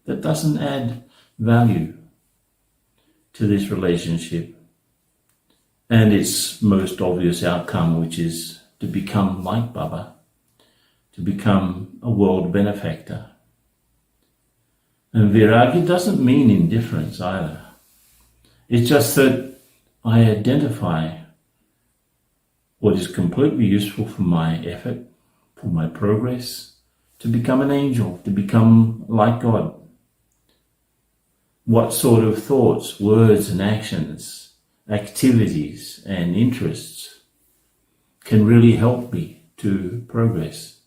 that doesn't add value to this relationship and its most obvious outcome, which is to become like Baba, to become a world benefactor. And viragi doesn't mean indifference either. It's just that I identify what is completely useful for my effort, for my progress, to become an angel, to become like God. What sort of thoughts, words and actions, activities and interests can really help me to progress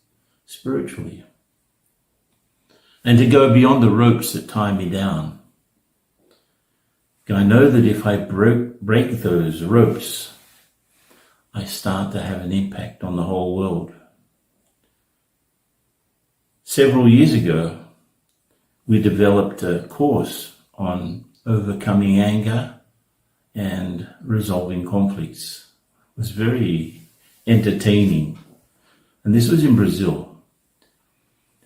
spiritually? And to go beyond the ropes that tie me down. I know that if I break those ropes, I start to have an impact on the whole world. Several years ago, we developed a course on overcoming anger and resolving conflicts. It was very entertaining. And this was in Brazil.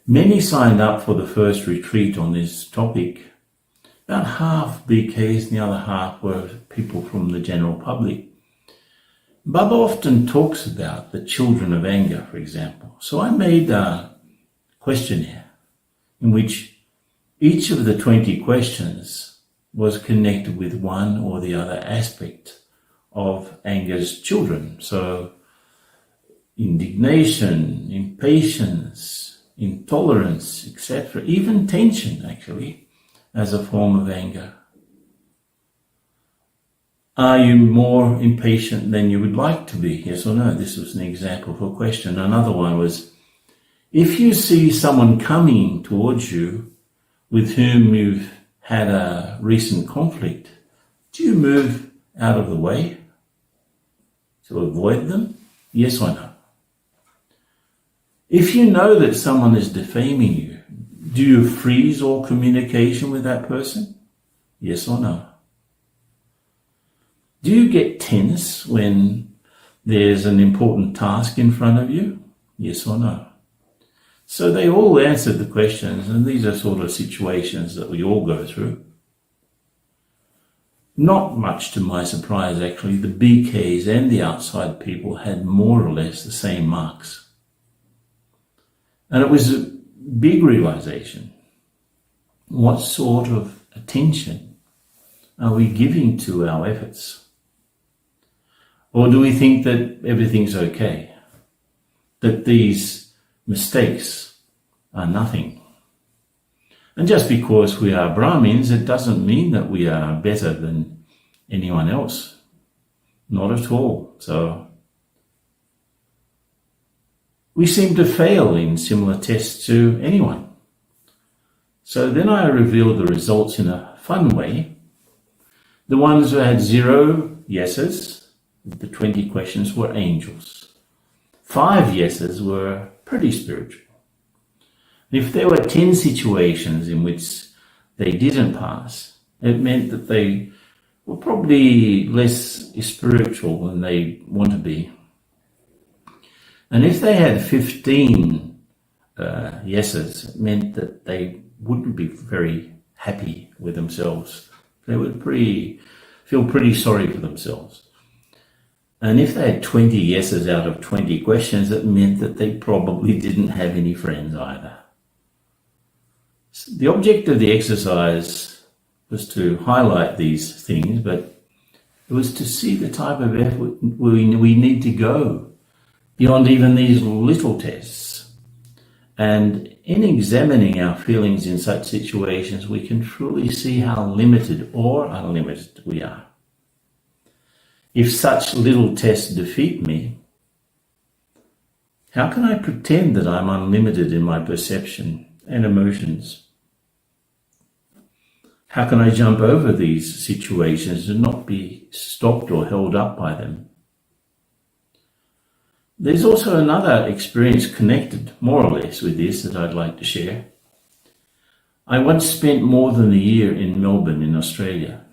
Many signed up for the first retreat on this topic. About half BKs and the other half were people from the general public. Baba often talks about the children of anger, for example. So I made a questionnaire in which each of the 20 questions was connected with one or the other aspect of anger's children. So indignation, impatience, intolerance, etc., even tension actually, as a form of anger. Are you more impatient than you would like to be? Yes or no? This was an example for a question. Another one was, if you see someone coming towards you with whom you've had a recent conflict, do you move out of the way to avoid them? Yes or no? If you know that someone is defaming you, do you freeze all communication with that person? Yes or no? Do you get tense when there's an important task in front of you? Yes or no? So they all answered the questions, and these are sort of situations that we all go through. Not much to my surprise, actually, the BKs and the outside people had more or less the same marks. And it was a big realization. What sort of attention are we giving to our efforts? Or do we think that everything's okay? That these mistakes are nothing? And just because we are Brahmins, it doesn't mean that we are better than anyone else. Not at all. So we seem to fail in similar tests to anyone. So then I revealed the results in a fun way. The ones who had 0 yeses, the 20 questions, were angels. 5 yeses were pretty spiritual. If there were 10 situations in which they didn't pass, it meant that they were probably less spiritual than they want to be. And if they had 15 yeses, it meant that they wouldn't be very happy with themselves. They would feel pretty sorry for themselves. And if they had 20 yeses out of 20 questions, it meant that they probably didn't have any friends either. So the object of the exercise was to highlight these things, but it was to see the type of effort we need to go beyond even these little tests. And in examining our feelings in such situations, we can truly see how limited or unlimited we are. If such little tests defeat me, how can I pretend that I'm unlimited in my perception and emotions? How can I jump over these situations and not be stopped or held up by them? There's also another experience connected, more or less, with this that I'd like to share. I once spent more than a year in Melbourne, in Australia.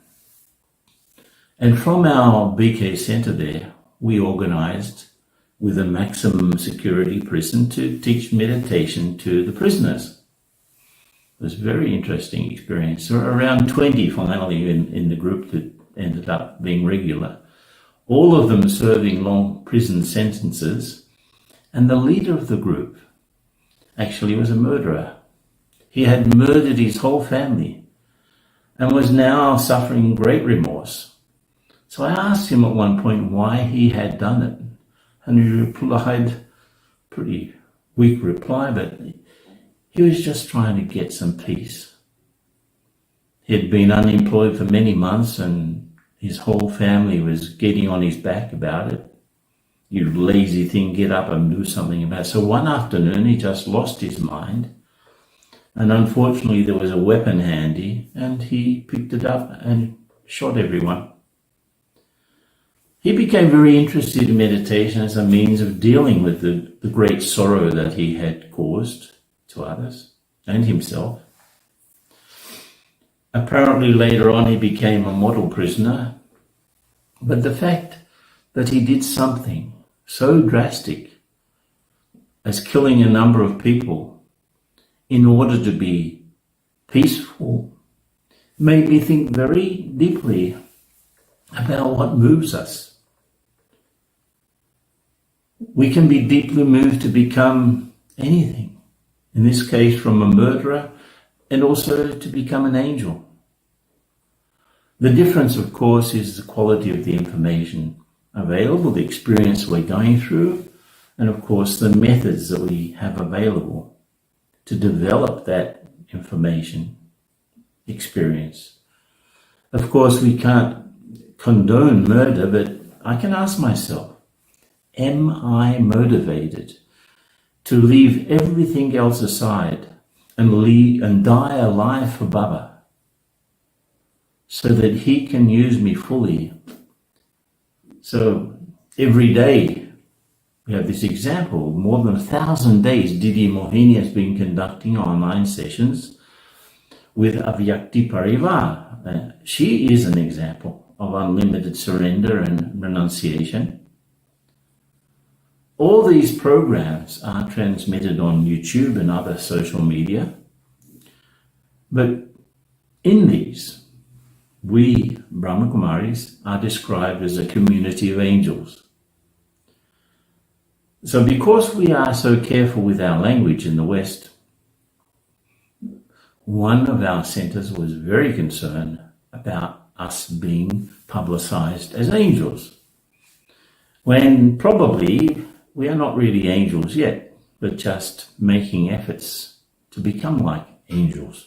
And from our BK centre there, we organised with a maximum security prison to teach meditation to the prisoners. It was a very interesting experience. There were around 20 finally in the group that ended up being regular, all of them serving long prison sentences, and the leader of the group actually was a murderer. He had murdered his whole family and was now suffering great remorse. So I asked him at one point why he had done it, and he replied, pretty weak reply, but he was just trying to get some peace. He had been unemployed for many months and his whole family was getting on his back about it. You lazy thing, get up and do something about it. So one afternoon he just lost his mind, and unfortunately there was a weapon handy and he picked it up and shot everyone. He became very interested in meditation as a means of dealing with the great sorrow that he had caused to others and himself. Apparently later on he became a model prisoner, but the fact that he did something so drastic as killing a number of people in order to be peaceful made me think very deeply about what moves us. We can be deeply moved to become anything, in this case from a murderer, and also to become an angel. The difference, of course, is the quality of the information available, the experience we're going through, and of course the methods that we have available to develop that information experience. Of course, we can't condone murder, but I can ask myself, am I motivated to leave everything else aside and die alive for Baba so that he can use me fully? So every day we have this example. More than 1,000 days Didi Mohini has been conducting online sessions with Avyakti Parivar. She is an example of unlimited surrender and renunciation. All these programs are transmitted on YouTube and other social media. But in these, we Brahmakumaris are described as a community of angels. So because we are so careful with our language in the West, one of our centers was very concerned about us being publicized as angels, when probably we are not really angels yet, but just making efforts to become like angels.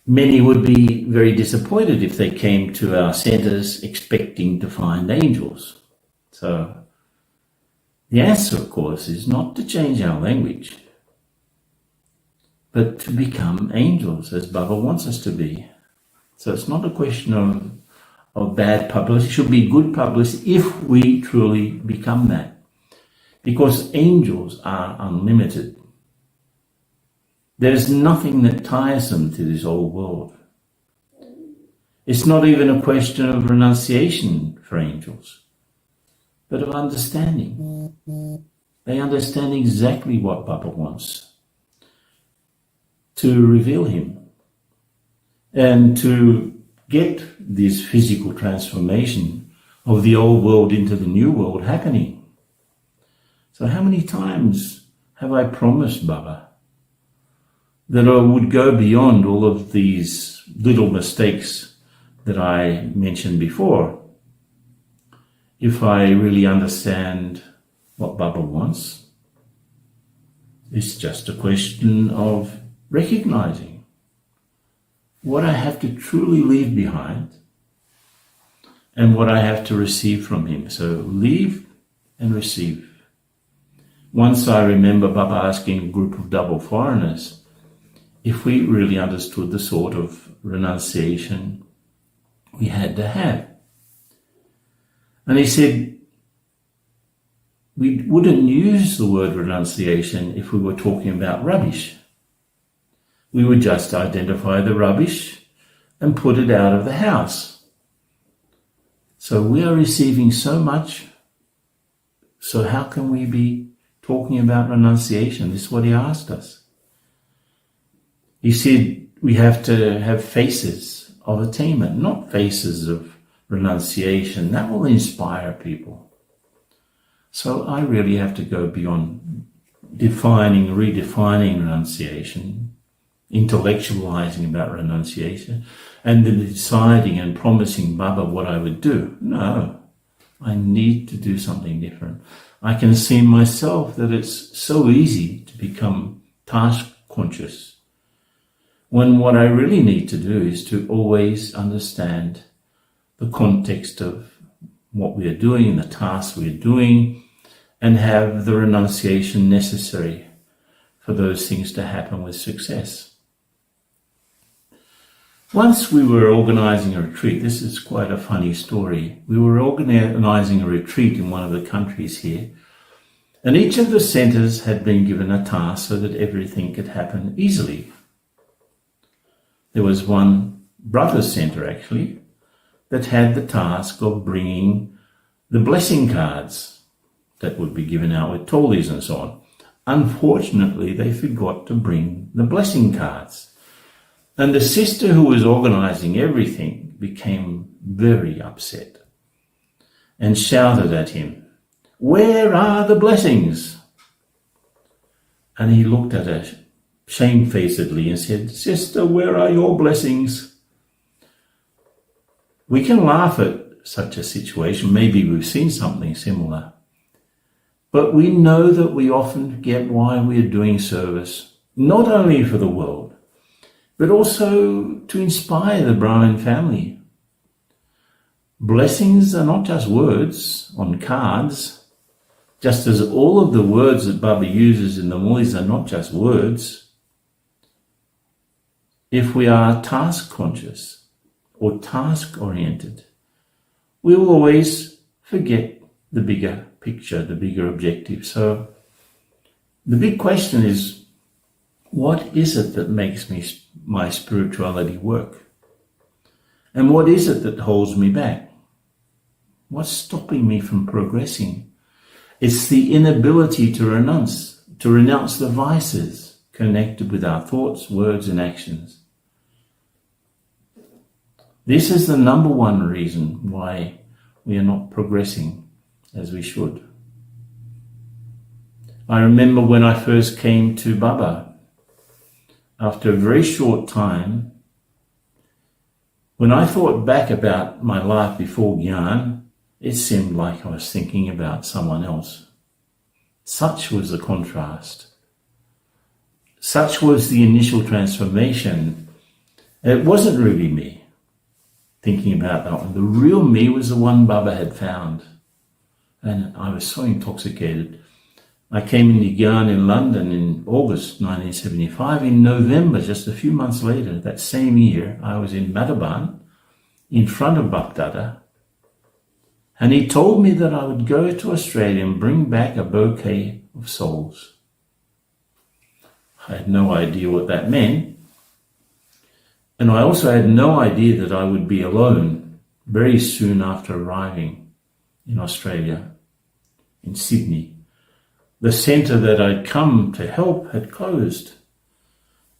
Many would be very disappointed if they came to our centers expecting to find angels. So the answer, of course, is not to change our language, but to become angels as Baba wants us to be. So it's not a question of bad publicity. It should be good publicity if we truly become that. Because angels are unlimited. There's nothing that ties them to this old world. It's not even a question of renunciation for angels, but of understanding. They understand exactly what Baba wants, to reveal him and to get this physical transformation of the old world into the new world happening. So how many times have I promised Baba that I would go beyond all of these little mistakes that I mentioned before if I really understand what Baba wants? It's just a question of recognizing what I have to truly leave behind and what I have to receive from him. So leave and receive. Once I remember Baba asking a group of double foreigners if we really understood the sort of renunciation we had to have. And he said, we wouldn't use the word renunciation if we were talking about rubbish. We would just identify the rubbish and put it out of the house. So we are receiving so much. So how can we be talking about renunciation? This is what he asked us. He said we have to have faces of attainment, not faces of renunciation. That will inspire people. So I really have to go beyond redefining renunciation, intellectualizing about renunciation, and then deciding and promising Baba what I would do. No, I need to do something different. I can see myself that it's so easy to become task conscious, when what I really need to do is to always understand the context of what we are doing, the tasks we are doing, and have the renunciation necessary for those things to happen with success. Once we were organizing a retreat. This is quite a funny story. We were organizing a retreat in one of the countries here, and each of the centers had been given a task so that everything could happen easily. There was one brother's center, actually, that had the task of bringing the blessing cards that would be given out with tollies and so on. Unfortunately, they forgot to bring the blessing cards. And the sister who was organizing everything became very upset and shouted at him, "Where are the blessings?" And he looked at her shamefacedly and said, "Sister, where are your blessings?" We can laugh at such a situation. Maybe we've seen something similar. But we know that we often forget why we are doing service, not only for the world, but also to inspire the Brahmin family. Blessings are not just words on cards, just as all of the words that Baba uses in the Mulis are not just words. If we are task conscious or task oriented, we will always forget the bigger picture, the bigger objective. So the big question is, what is it that makes my spirituality work? And what is it that holds me back? What's stopping me from progressing? It's the inability to renounce the vices connected with our thoughts, words, and actions. This is the number one reason why we are not progressing as we should. I remember when I first came to Baba, after a very short time, when I thought back about my life before Gyan, it seemed like I was thinking about someone else. Such was the contrast. Such was the initial transformation. It wasn't really me thinking about that one. The real me was the one Baba had found. And I was so intoxicated. I came into Gyan in London in August 1975. In November, just a few months later, that same year, I was in Madhaban in front of Bapdada. And he told me that I would go to Australia and bring back a bouquet of souls. I had no idea what that meant. And I also had no idea that I would be alone very soon after arriving in Australia, in Sydney. The centre that I'd come to help had closed.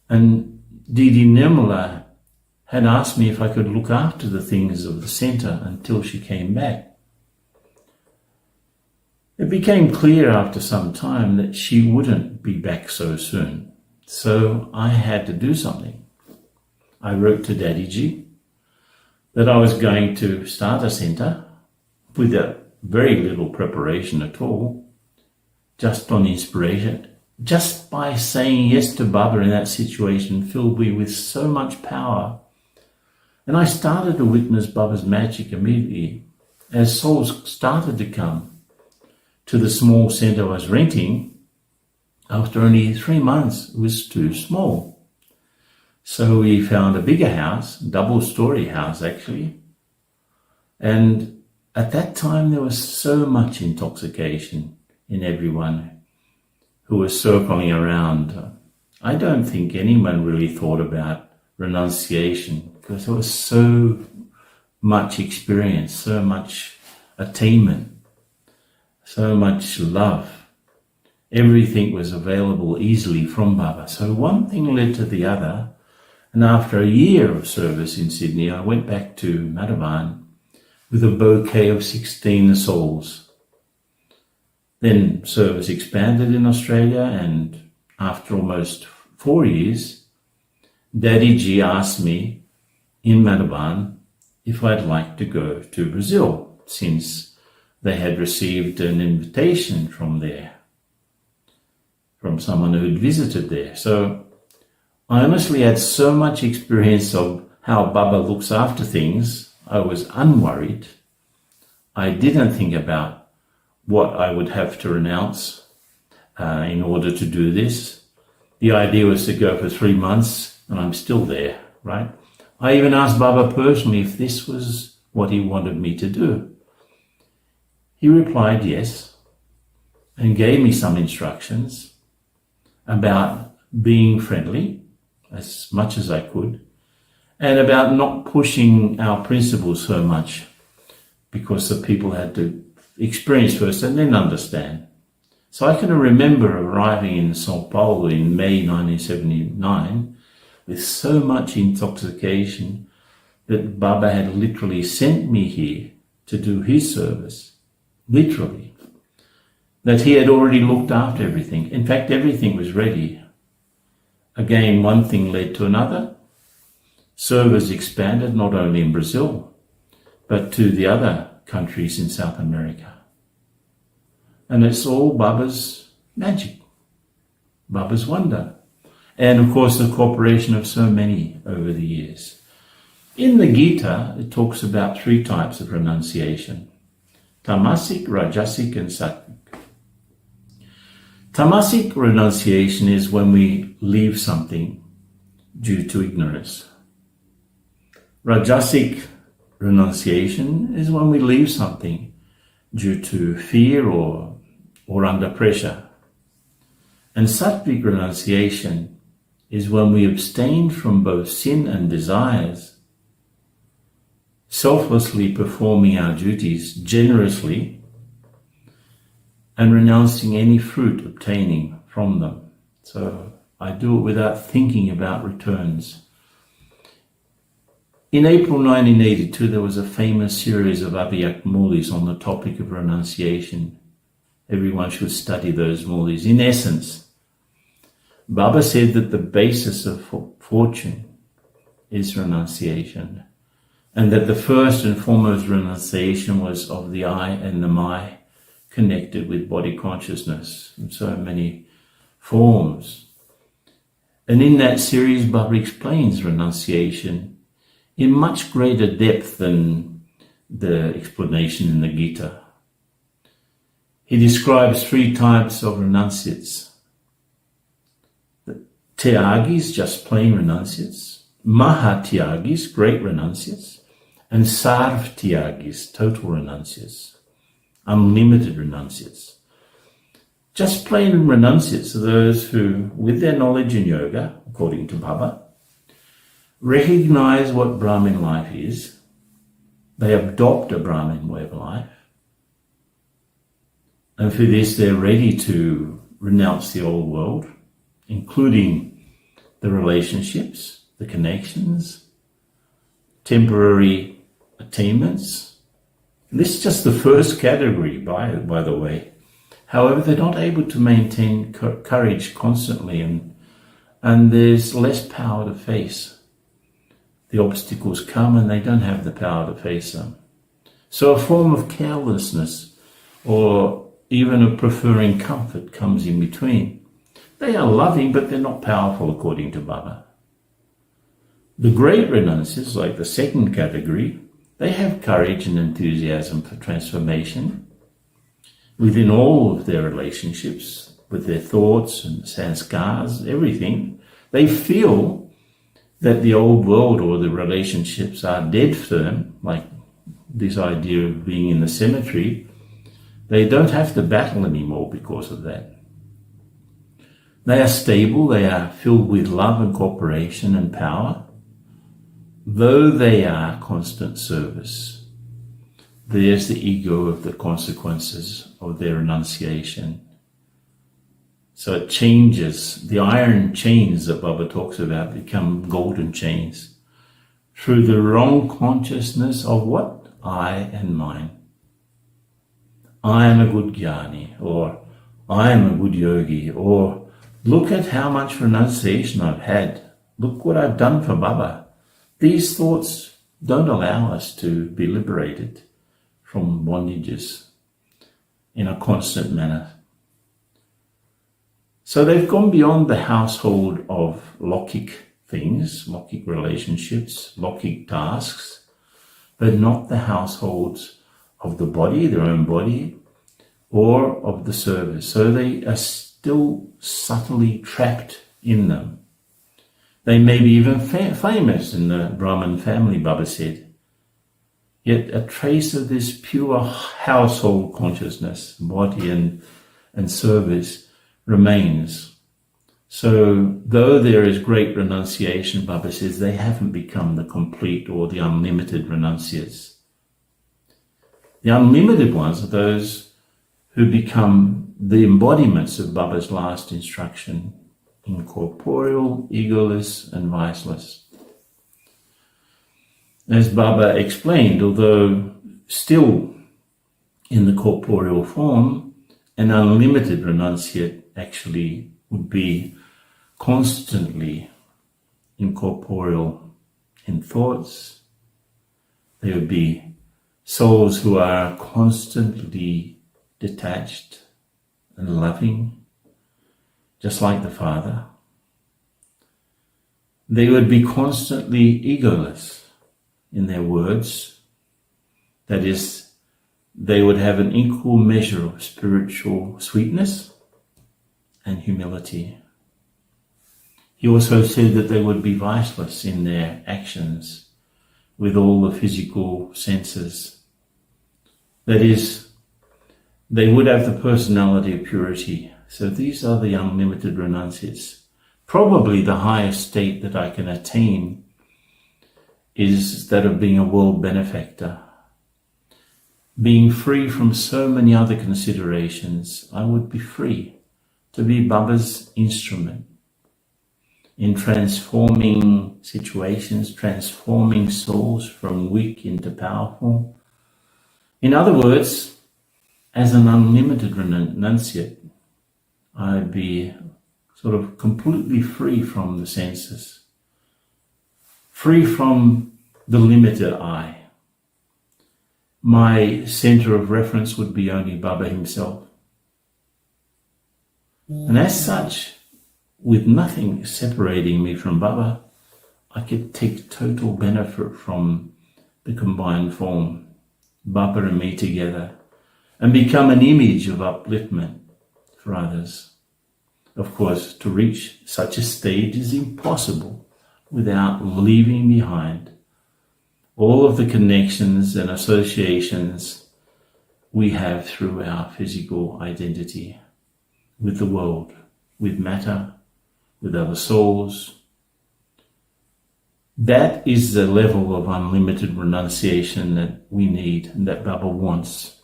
And Didi Nirmala had asked me if I could look after the things of the centre until she came back. It became clear after some time that she wouldn't be back so soon. So I had to do something. I wrote to Daddyji that I was going to start a centre with very little preparation at all, just on inspiration. Just by saying yes to Baba in that situation filled me with so much power. And I started to witness Baba's magic immediately as souls started to come to the small centre I was renting. After only 3 months, it was too small. So we found a bigger house, double-story house actually. And at that time there was so much intoxication in everyone who was circling around. I don't think anyone really thought about renunciation because there was so much experience, so much attainment, so much love. Everything was available easily from Baba. So one thing led to the other. And after a year of service in Sydney, I went back to Madhavan with a bouquet of 16 souls. Then service expanded in Australia, and after almost 4 years, Daddy G asked me in Madhavan if I'd like to go to Brazil, since they had received an invitation from someone who had visited there. So I honestly had so much experience of how Baba looks after things, I was unworried. I didn't think about what I would have to renounce in order to do this. The idea was to go for 3 months, and I'm still there, right? I even asked Baba personally if this was what he wanted me to do. He replied yes, and gave me some instructions about being friendly as much as I could, and about not pushing our principles so much, because the people had to experience first and then understand. So I can remember arriving in São Paulo in May 1979 with so much intoxication that Baba had literally sent me here to do his service, literally. That he had already looked after everything. In fact, everything was ready. Again, one thing led to another. Service expanded not only in Brazil, but to the other countries in South America. And it's all Baba's magic, Baba's wonder. And of course, the cooperation of so many over the years. In the Gita, it talks about 3 types of renunciation: tamasic, rajasic, and sattvic. Tamasic renunciation is when we leave something due to ignorance. Rajasic renunciation is when we leave something due to fear or under pressure. And sattvic renunciation is when we abstain from both sin and desires, selflessly performing our duties generously and renouncing any fruit obtaining from them. So I do it without thinking about returns. In April 1982, there was a famous series of Abhiyak Mulis on the topic of renunciation. Everyone should study those Mulis. In essence, Baba said that the basis of fortune is renunciation, and that the first and foremost renunciation was of the I and the my, connected with body consciousness in so many forms. And in that series, Baba explains renunciation in much greater depth than the explanation in the Gita. He describes 3 types of renunciates: the tyagis, just plain renunciates; mahatyagis, great renunciates; and sarv-tyagis, total renunciates, unlimited renunciates. Just plain renunciates are those who, with their knowledge in yoga, according to Baba, recognize what Brahmin life is. They adopt a Brahmin way of life. And for this, they're ready to renounce the old world, including the relationships, the connections, temporary attainments. And this is just the first category, by the way. However, they're not able to maintain courage constantly, and there's less power to face. The obstacles come and they don't have the power to face them. So a form of carelessness or even of preferring comfort comes in between. They are loving, but they're not powerful according to Baba. The great renunciates, like the second category, they have courage and enthusiasm for transformation within all of their relationships, with their thoughts and sanskars, everything. They feel that the old world or the relationships are dead for them, like this idea of being in the cemetery. They don't have to battle anymore because of that. They are stable, they are filled with love and cooperation and power, though they are constant service. There's the ego of the consequences of their renunciation. So it changes. The iron chains that Baba talks about become golden chains through the wrong consciousness of what? I and mine. I am a good jnani, or I am a good yogi, or look at how much renunciation I've had. Look what I've done for Baba. These thoughts don't allow us to be liberated from bondages in a constant manner. So they've gone beyond the household of Lokik things, Lokik relationships, Lokik tasks, but not the households of the body, their own body, or of the service. So they are still subtly trapped in them. They may be even famous in the Brahmin family, Baba said. Yet a trace of this pure household consciousness, body and service, remains. So though there is great renunciation, Baba says, they haven't become the complete or the unlimited renunciates. The unlimited ones are those who become the embodiments of Baba's last instruction, incorporeal, egoless, and viceless. As Baba explained, although still in the corporeal form, an unlimited renunciate actually would be constantly incorporeal in thoughts. They would be souls who are constantly detached and loving, just like the Father. They would be constantly egoless in their words. That is, they would have an equal measure of spiritual sweetness and humility. He also said that they would be viceless in their actions with all the physical senses. That is, they would have the personality of purity. So these are the unlimited renunciates. Probably the highest state that I can attain is that of being a world benefactor. Being free from so many other considerations, I would be free to be Baba's instrument in transforming situations, transforming souls from weak into powerful. In other words, as an unlimited renunciate, I'd be sort of completely free from the senses, free from the limited I. My center of reference would be only Baba himself. And as such, with nothing separating me from Baba, I could take total benefit from the combined form, Baba and me together, and become an image of upliftment for others. Of course, to reach such a stage is impossible without leaving behind all of the connections and associations we have through our physical identity with the world, with matter, with other souls. That is the level of unlimited renunciation that we need and that Baba wants.